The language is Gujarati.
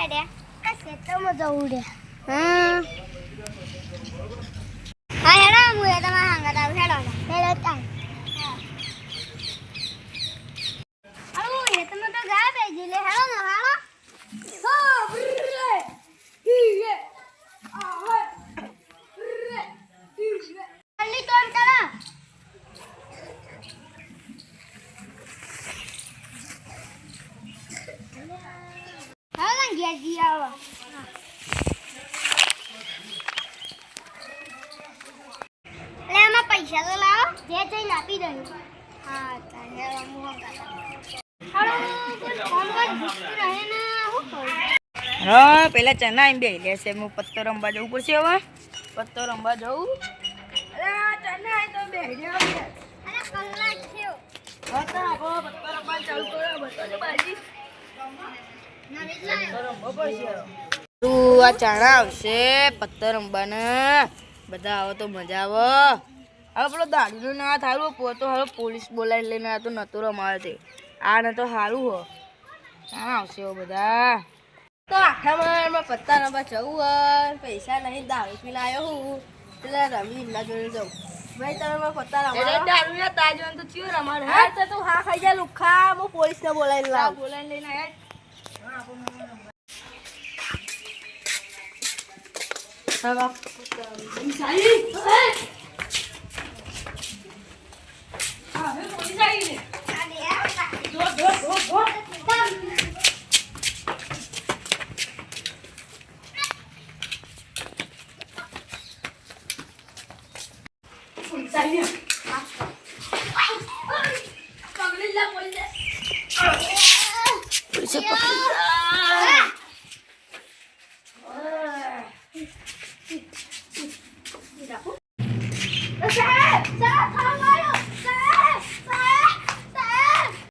હેડે કશે તો મજા ઉડે હા હા હેડો હું એ તમારા હાંગા તાવ હેડો હેડો તાવ આવો એ તમે તો ગા બેજી લે હેડો ને હાલો હો બ્રે હીએ આ હે બ્રે હીએ અલી ટોન કરા હાલા ગયા જી આવો લે આમાં પૈસા તો લાવો જે જઈને આપી દઉં હા તારે હું હાલો કોઈ ફોન વાત દીકરી રહે ને હું કરું હા પેલા ચના એમ બે લેશે હું પત્તો રમવા જવું પડશે હવે પત્તો રમવા જવું અરે ચના તો બે રહ્યો અરે કલાક થયો હતા પત્તો રમવા ચાલુ કરો બતો બાજી નવી લાયો રમવો પડશે તું આ ચણા આવશે પત્તો રમવાના બધા આવો તો મજા આવે હવે પેલો દાડીનું ના થારું પોતો હવે પોલીસ બોલાવી લઈને આ તો નતો રમાવે તે આ ને તો સારું હો ક્યાં આવશે બધા તો આખા માં પત્તા રમવા જવું હોય પૈસા નહીં દારૂ પી લાયો હું એટલે રમી એમના જોડે જવું ભાઈ તમે પત્તા રમવા દારૂ ના તાજો તો ચિયો રમાડ હા તો તું હા ખાઈ જા લુખા હું પોલીસ ને બોલાવી લાવ બોલાવી લઈને આયા હા બાપ સાઈ હા હે પોલીસ આવી ને દો Salió. Policía policía.